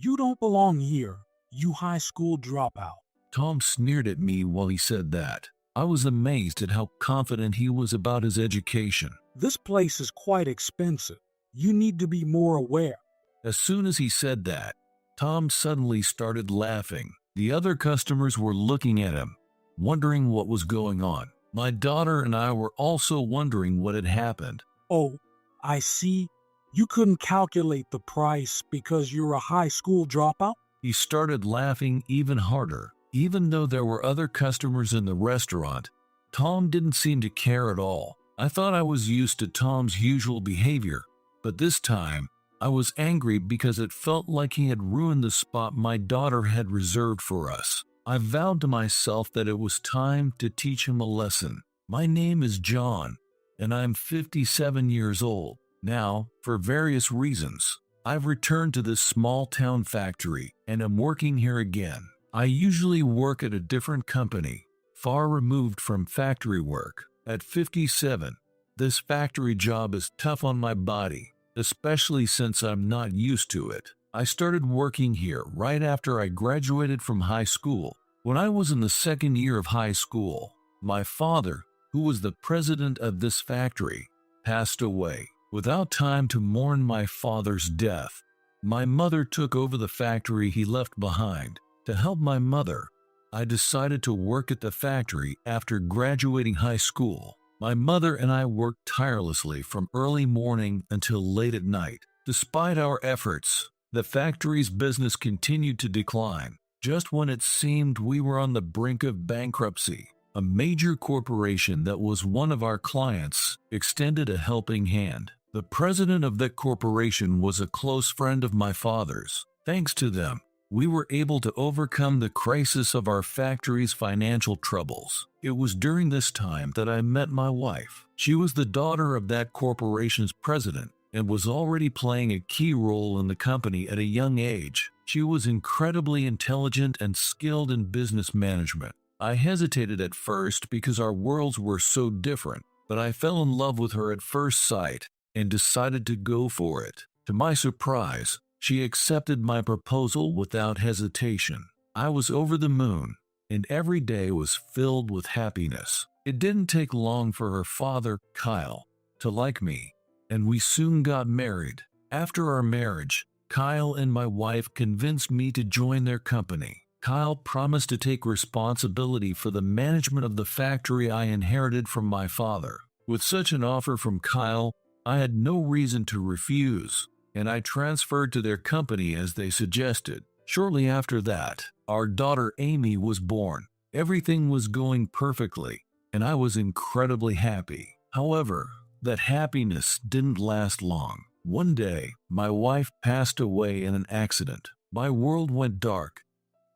You don't belong here, you high school dropout. Tom sneered at me while he said that. I was amazed at how confident he was about his education. This place is quite expensive. You need to be more aware. As soon as he said that, Tom suddenly started laughing. The other customers were looking at him, wondering what was going on. My daughter and I were also wondering what had happened. Oh, I see. You couldn't calculate the price because you're a high school dropout? He started laughing even harder. Even though there were other customers in the restaurant, Tom didn't seem to care at all. I thought I was used to Tom's usual behavior, but this time, I was angry because it felt like he had ruined the spot my daughter had reserved for us. I vowed to myself that it was time to teach him a lesson. My name is John, and I'm 57 years old. Now, for various reasons, I've returned to this small town factory and am working here again. I usually work at a different company, far removed from factory work. At 57, this factory job is tough on my body, especially since I'm not used to it. I started working here right after I graduated from high school. When I was in the second year of high school, my father, who was the president of this factory, passed away. Without time to mourn my father's death, my mother took over the factory he left behind. To help my mother, I decided to work at the factory after graduating high school. My mother and I worked tirelessly from early morning until late at night. Despite our efforts, the factory's business continued to decline. Just when it seemed we were on the brink of bankruptcy, a major corporation that was one of our clients extended a helping hand. The president of that corporation was a close friend of my father's. Thanks to them, we were able to overcome the crisis of our factory's financial troubles. It was during this time that I met my wife. She was the daughter of that corporation's president and was already playing a key role in the company at a young age. She was incredibly intelligent and skilled in business management. I hesitated at first because our worlds were so different, but I fell in love with her at first sight and decided to go for it. To my surprise, she accepted my proposal without hesitation. I was over the moon, and every day was filled with happiness. It didn't take long for her father, Kyle, to like me, and we soon got married. After our marriage, Kyle and my wife convinced me to join their company. Kyle promised to take responsibility for the management of the factory I inherited from my father. With such an offer from Kyle, I had no reason to refuse, and I transferred to their company as they suggested. Shortly after that, our daughter Amy was born. Everything was going perfectly, and I was incredibly happy. However, that happiness didn't last long. One day, my wife passed away in an accident. My world went dark,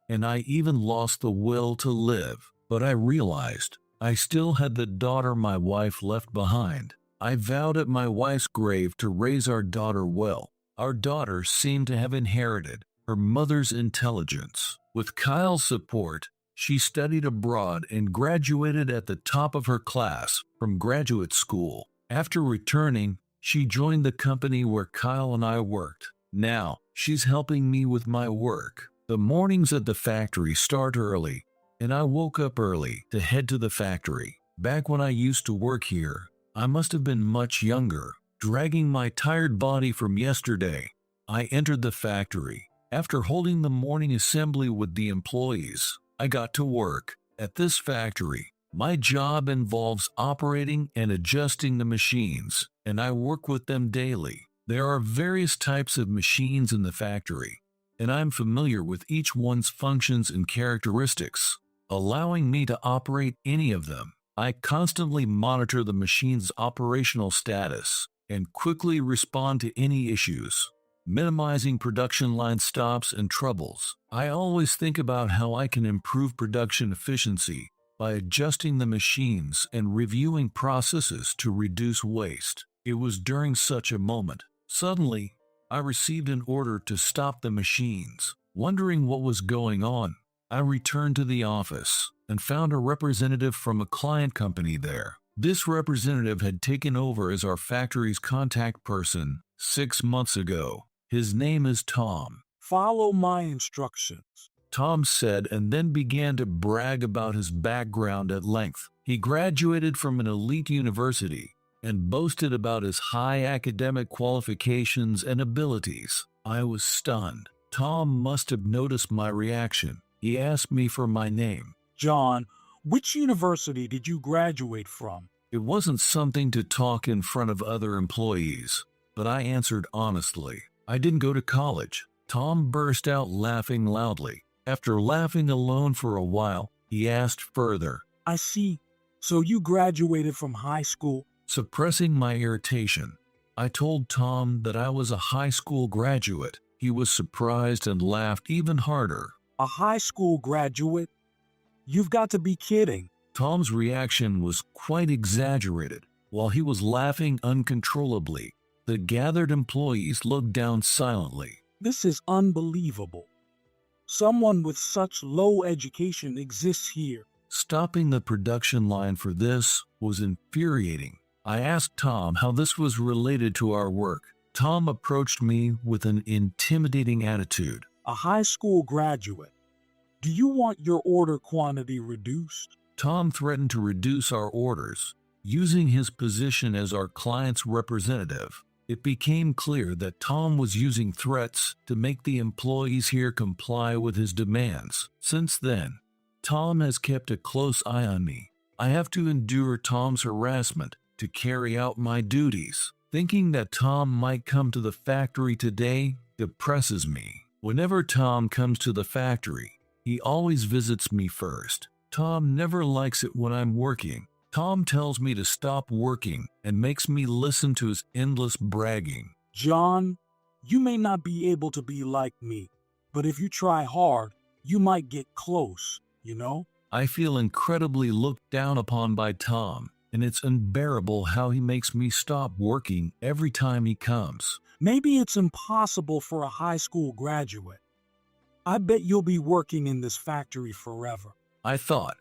and I even lost the will to live. But I realized I still had the daughter my wife left behind. I vowed at my wife's grave to raise our daughter well. Our daughter seemed to have inherited her mother's intelligence. With Kyle's support, she studied abroad and graduated at the top of her class from graduate school. After returning, she joined the company where Kyle and I worked. Now, she's helping me with my work. The mornings at the factory start early, and I woke up early to head to the factory. Back when I used to work here, I must have been much younger. Dragging my tired body from yesterday, I entered the factory. After holding the morning assembly with the employees, I got to work. At this factory, my job involves operating and adjusting the machines, and I work with them daily. There are various types of machines in the factory, and I'm familiar with each one's functions and characteristics, allowing me to operate any of them. I constantly monitor the machine's operational status and quickly respond to any issues, minimizing production line stops and troubles. I always think about how I can improve production efficiency by adjusting the machines and reviewing processes to reduce waste. It was during such a moment. Suddenly, I received an order to stop the machines. Wondering what was going on, I returned to the office and found a representative from a client company there. This representative had taken over as our factory's contact person 6 months ago. His name is Tom. Follow my instructions. Tom said, and then began to brag about his background at length. He graduated from an elite university and boasted about his high academic qualifications and abilities. I was stunned. Tom must have noticed my reaction. He asked me for my name. John, which university did you graduate from? It wasn't something to talk in front of other employees, but I answered honestly. I didn't go to college. Tom burst out laughing loudly. After laughing alone for a while, he asked further. I see. So you graduated from high school? Suppressing my irritation, I told Tom that I was a high school graduate. He was surprised and laughed even harder. A high school graduate? You've got to be kidding. Tom's reaction was quite exaggerated. While he was laughing uncontrollably, the gathered employees looked down silently. This is unbelievable. Someone with such low education exists here. Stopping the production line for this was infuriating. I asked Tom how this was related to our work. Tom approached me with an intimidating attitude. A high school graduate. Do you want your order quantity reduced? Tom threatened to reduce our orders, using his position as our client's representative. It became clear that Tom was using threats to make the employees here comply with his demands. Since then, Tom has kept a close eye on me. I have to endure Tom's harassment to carry out my duties. Thinking that Tom might come to the factory today depresses me. Whenever Tom comes to the factory, he always visits me first. Tom never likes it when I'm working. Tom tells me to stop working and makes me listen to his endless bragging. John, you may not be able to be like me, but if you try hard, you might get close, you know? I feel incredibly looked down upon by Tom, and it's unbearable how he makes me stop working every time he comes. Maybe it's impossible for a high school graduate. I bet you'll be working in this factory forever. I thought,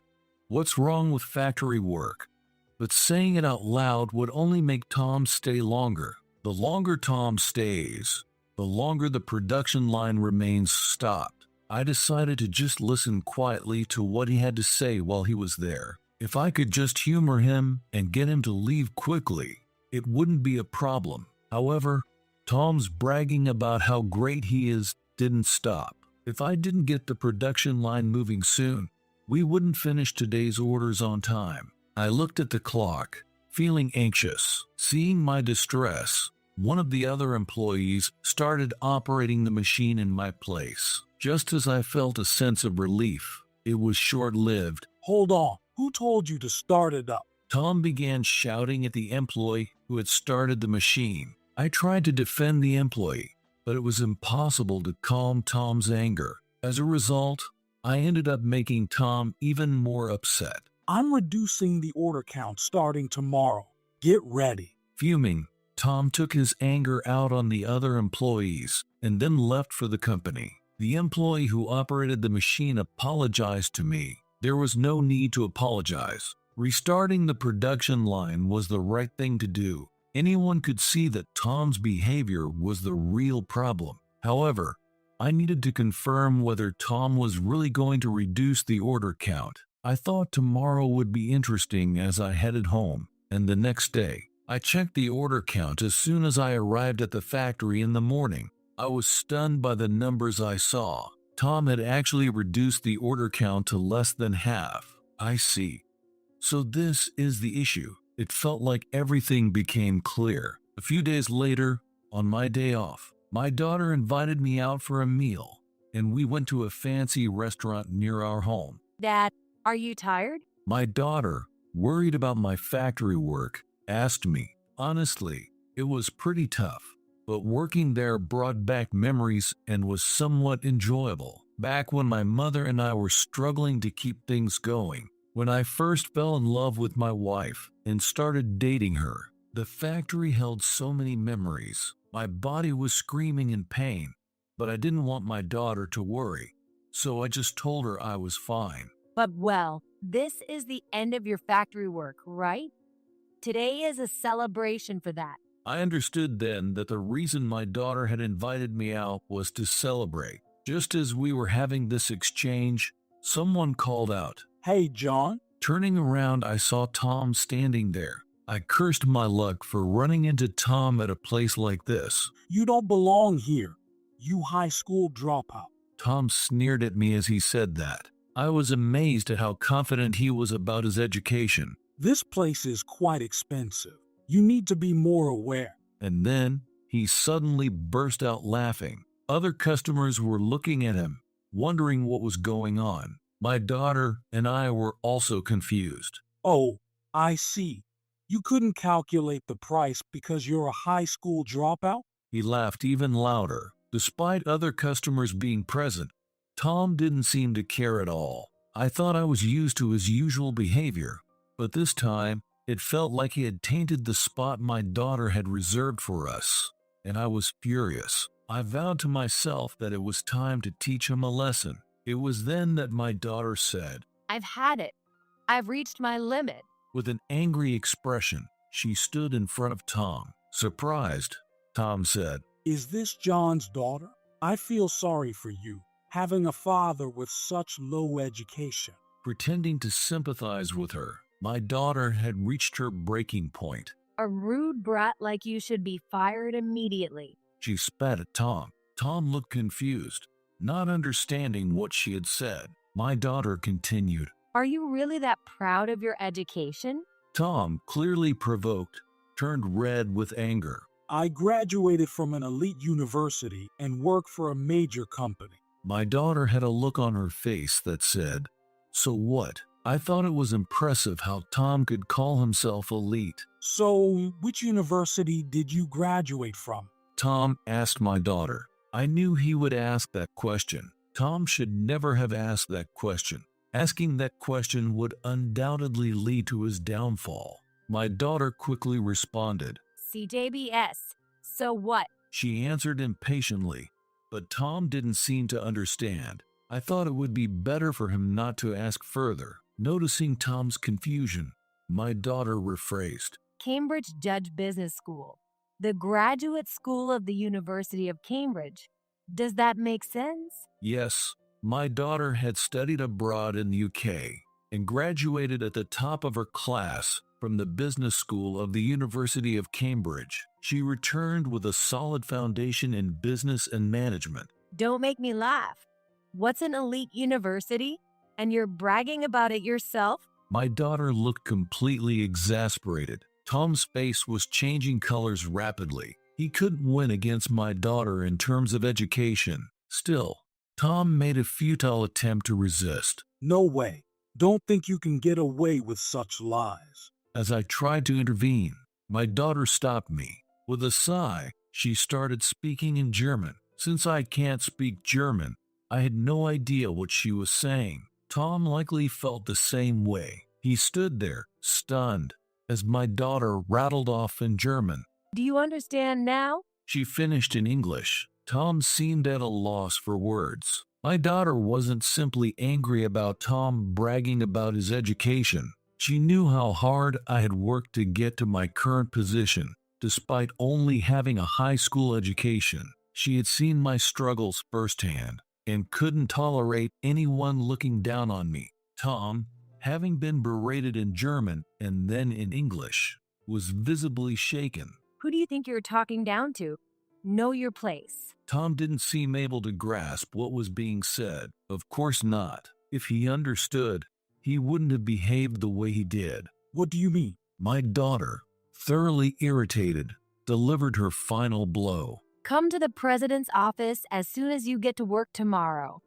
what's wrong with factory work? But saying it out loud would only make Tom stay longer. The longer Tom stays, the longer the production line remains stopped. I decided to just listen quietly to what he had to say while he was there. If I could just humor him and get him to leave quickly, it wouldn't be a problem. However, Tom's bragging about how great he is didn't stop. If I didn't get the production line moving soon, we wouldn't finish today's orders on time. I looked at the clock, feeling anxious. Seeing my distress, one of the other employees started operating the machine in my place. Just as I felt a sense of relief, it was short-lived. Hold on. Who told you to start it up? Tom began shouting at the employee who had started the machine. I tried to defend the employee, but it was impossible to calm Tom's anger. As a result, I ended up making Tom even more upset. I'm reducing the order count starting tomorrow. Get ready. Fuming, Tom took his anger out on the other employees and then left for the company. The employee who operated the machine apologized to me. There was no need to apologize. Restarting the production line was the right thing to do. Anyone could see that Tom's behavior was the real problem. However, I needed to confirm whether Tom was really going to reduce the order count. I thought tomorrow would be interesting as I headed home, and the next day, I checked the order count as soon as I arrived at the factory in the morning. I was stunned by the numbers I saw. Tom had actually reduced the order count to less than half. I see. So this is the issue. It felt like everything became clear. A few days later, on my day off, my daughter invited me out for a meal, and we went to a fancy restaurant near our home. Dad, are you tired? My daughter, worried about my factory work, asked me. Honestly, it was pretty tough, but working there brought back memories and was somewhat enjoyable. Back when my mother and I were struggling to keep things going, when I first fell in love with my wife and started dating her, the factory held so many memories. My body was screaming in pain, but I didn't want my daughter to worry, so I just told her I was fine. But well, this is the end of your factory work, right? Today is a celebration for that. I understood then that the reason my daughter had invited me out was to celebrate. Just as we were having this exchange, someone called out. Hey, John. Turning around, I saw Tom standing there. I cursed my luck for running into Tom at a place like this. You don't belong here. You high school dropout. Tom sneered at me as he said that. I was amazed at how confident he was about his education. This place is quite expensive. You need to be more aware. And then he suddenly burst out laughing. Other customers were looking at him, wondering what was going on. My daughter and I were also confused. Oh, I see. You couldn't calculate the price because you're a high school dropout? He laughed even louder. Despite other customers being present, Tom didn't seem to care at all. I thought I was used to his usual behavior, but this time it felt like he had tainted the spot my daughter had reserved for us, and I was furious. I vowed to myself that it was time to teach him a lesson. It was then that my daughter said, I've had it. I've reached my limit. with an angry expression, she stood in front of Tom. Surprised, Tom said, Is this John's daughter? I feel sorry for you, having a father with such low education. pretending to sympathize with her. My daughter had reached her breaking point. A rude brat like you should be fired immediately. She spat at Tom. Tom looked confused, not understanding what she had said. My daughter continued. Are you really that proud of your education? Tom, clearly provoked, turned red with anger. I graduated from an elite university and work for a major company. My daughter had a look on her face that said, so what? I thought it was impressive how Tom could call himself elite. So, which university did you graduate from? Tom asked my daughter. I knew he would ask that question. Tom should never have asked that question. Asking that question would undoubtedly lead to his downfall. My daughter quickly responded. CJBS. So what? She answered impatiently, but Tom didn't seem to understand. I thought it would be better for him not to ask further. Noticing Tom's confusion, my daughter rephrased. Cambridge Judge Business School. The graduate school of the University of Cambridge. Does that make sense? Yes, my daughter had studied abroad in the UK and graduated at the top of her class from the business school of the University of Cambridge. She returned with a solid foundation in business and management. Don't make me laugh. What's an elite university? And you're bragging about it yourself? My daughter looked completely exasperated. Tom's face was changing colors rapidly. He couldn't win against my daughter in terms of education. Still, Tom made a futile attempt to resist. No way. Don't think you can get away with such lies. As I tried to intervene, my daughter stopped me. With a sigh, she started speaking in German. Since I can't speak German, I had no idea what she was saying. Tom likely felt the same way. He stood there, stunned, as my daughter rattled off in German. Do you understand now? She finished in English. Tom seemed at a loss for words. My daughter wasn't simply angry about Tom bragging about his education. She knew how hard I had worked to get to my current position, despite only having a high school education. She had seen my struggles firsthand and couldn't tolerate anyone looking down on me. Tom, having been berated in German and then in English, was visibly shaken. Who do you think you're talking down to? Know your place. Tom didn't seem able to grasp what was being said. Of course not. If he understood, he wouldn't have behaved the way he did. What do you mean? My daughter, thoroughly irritated, delivered her final blow. Come to the president's office as soon as you get to work tomorrow.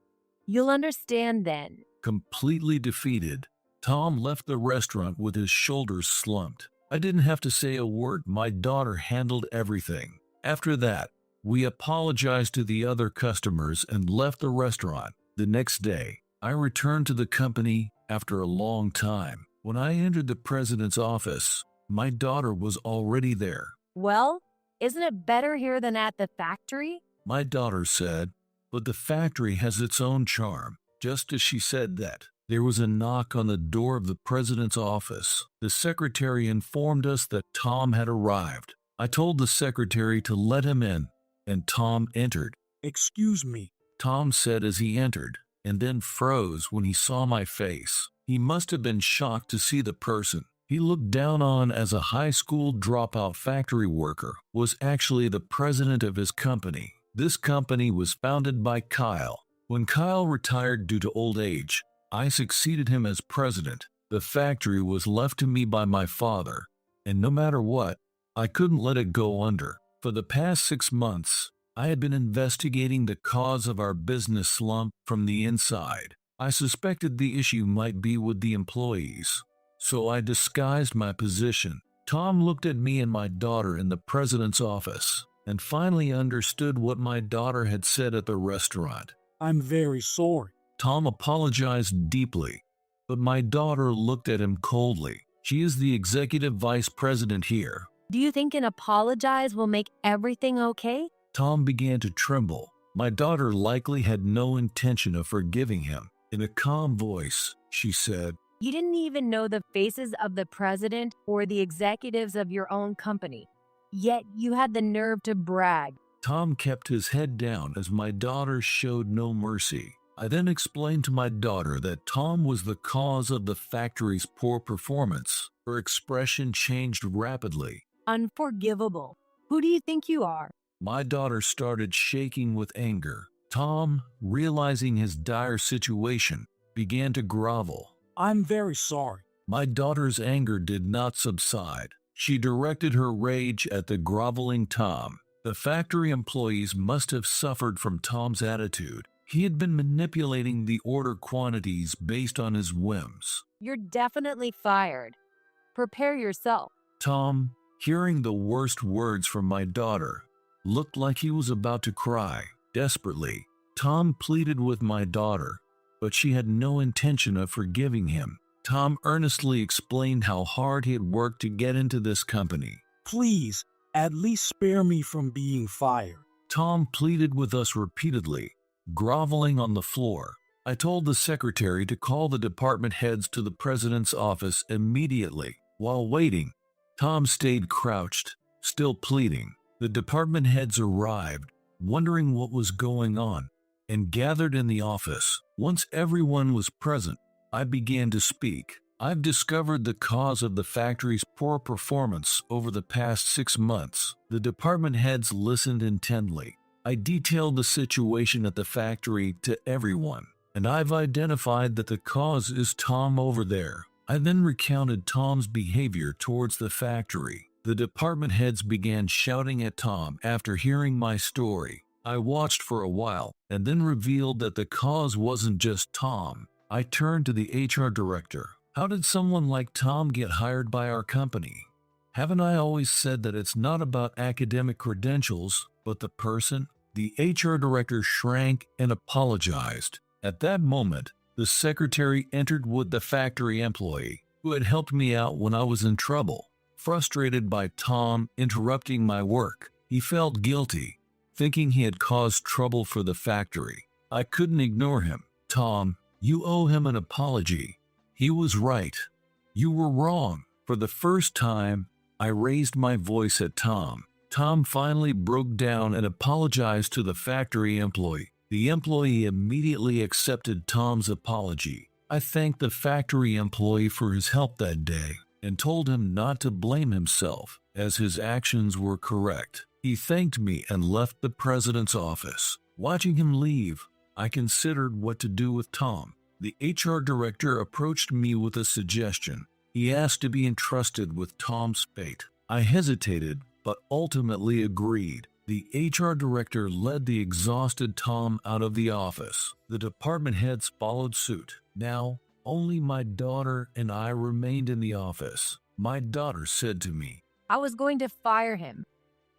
You'll understand then. Completely defeated, Tom left the restaurant with his shoulders slumped. I didn't have to say a word. My daughter handled everything. After that, we apologized to the other customers and left the restaurant. The next day, I returned to the company after a long time. When I entered the president's office, my daughter was already there. Well, isn't it better here than at the factory? My daughter said, but the factory has its own charm. Just as she said that, there was a knock on the door of the president's office. The secretary informed us that Tom had arrived. I told the secretary to let him in, and Tom entered. Excuse me. Tom said as he entered, and then froze when he saw my face. He must have been shocked to see the person he looked down on as a high school dropout factory worker was actually the president of his company. This company was founded by Kyle. When Kyle retired due to old age, I succeeded him as president. The factory was left to me by my father, and no matter what, I couldn't let it go under. For the past 6 months, I had been investigating the cause of our business slump from the inside. I suspected the issue might be with the employees, so I disguised my position. Tom looked at me and my daughter in the president's office and finally understood what my daughter had said at the restaurant. I'm very sorry. Tom apologized deeply, but my daughter looked at him coldly. She is the executive vice president here. Do you think an apologize will make everything okay? Tom began to tremble. My daughter likely had no intention of forgiving him. In a calm voice, she said, You didn't even know the faces of the president or the executives of your own company, yet you had the nerve to brag. Tom kept his head down as my daughter showed no mercy. I then explained to my daughter that Tom was the cause of the factory's poor performance. Her expression changed rapidly. Unforgivable. Who do you think you are? My daughter started shaking with anger. Tom, realizing his dire situation, began to grovel. I'm very sorry. My daughter's anger did not subside. She directed her rage at the groveling Tom. The factory employees must have suffered from Tom's attitude. He had been manipulating the order quantities based on his whims. You're definitely fired. Prepare yourself. Tom, hearing the worst words from my daughter, looked like he was about to cry. Desperately, Tom pleaded with my daughter, but she had no intention of forgiving him. Tom earnestly explained how hard he had worked to get into this company. Please, at least spare me from being fired. Tom pleaded with us repeatedly, groveling on the floor. I told the secretary to call the department heads to the president's office immediately. While waiting, Tom stayed crouched, still pleading. The department heads arrived, wondering what was going on, and gathered in the office. Once everyone was present, I began to speak. I've discovered the cause of the factory's poor performance over the past 6 months. The department heads listened intently. I detailed the situation at the factory to everyone, and I've identified that the cause is Tom over there. I then recounted Tom's behavior towards the factory. The department heads began shouting at Tom after hearing my story. I watched for a while and then revealed that the cause wasn't just Tom. I turned to the HR director. How did someone like Tom get hired by our company? Haven't I always said that it's not about academic credentials, but the person? The HR director shrank and apologized. At that moment, the secretary entered with the factory employee who had helped me out when I was in trouble. Frustrated by Tom interrupting my work, he felt guilty, thinking he had caused trouble for the factory. I couldn't ignore him. Tom, you owe him an apology. He was right. You were wrong. For the first time, I raised my voice at Tom. Tom finally broke down and apologized to the factory employee. The employee immediately accepted Tom's apology. I thanked the factory employee for his help that day and told him not to blame himself, as his actions were correct. He thanked me and left the president's office. Watching him leave, I considered what to do with Tom. The HR director approached me with a suggestion. He asked to be entrusted with Tom's fate. I hesitated, but ultimately agreed. The HR director led the exhausted Tom out of the office. The department heads followed suit. Now, only my daughter and I remained in the office. My daughter said to me, I was going to fire him.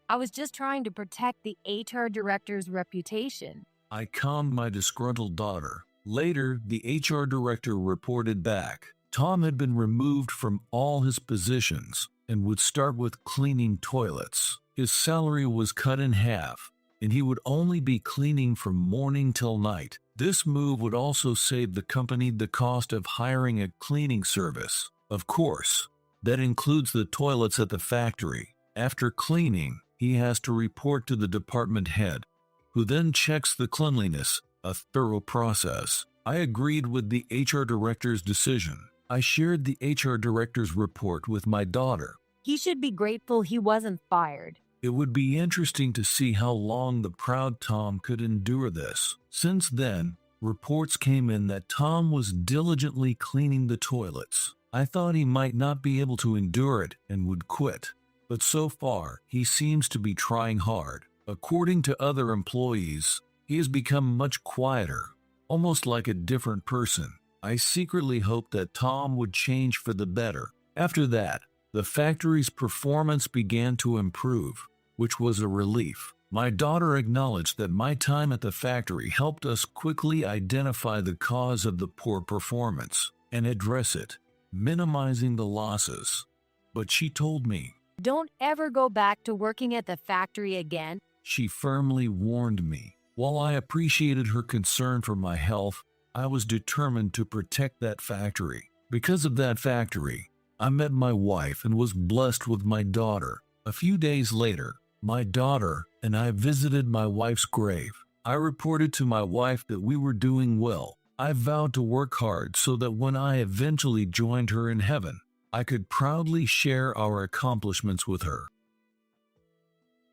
I was just trying to protect the HR director's reputation. I calmed my disgruntled daughter. Later, the HR director reported back. Tom had been removed from all his positions and would start with cleaning toilets. His salary was cut in half, and he would only be cleaning from morning till night. This move would also save the company the cost of hiring a cleaning service. Of course, that includes the toilets at the factory. After cleaning, he has to report to the department head, who then checks the cleanliness, a thorough process. I agreed with the HR director's decision. I shared the HR director's report with my daughter. He should be grateful he wasn't fired. It would be interesting to see how long the proud Tom could endure this. Since then, reports came in that Tom was diligently cleaning the toilets. I thought he might not be able to endure it and would quit. But so far, he seems to be trying hard. According to other employees, he has become much quieter, almost like a different person. I secretly hoped that Tom would change for the better. After that, the factory's performance began to improve, which was a relief. My daughter acknowledged that my time at the factory helped us quickly identify the cause of the poor performance and address it, minimizing the losses. But she told me, Don't ever go back to working at the factory again. she firmly warned me. While I appreciated her concern for my health, I was determined to protect that factory. Because of that factory, I met my wife and was blessed with my daughter. A few days later, my daughter and I visited my wife's grave. I reported to my wife that we were doing well. I vowed to work hard so that when I eventually joined her in heaven, I could proudly share our accomplishments with her.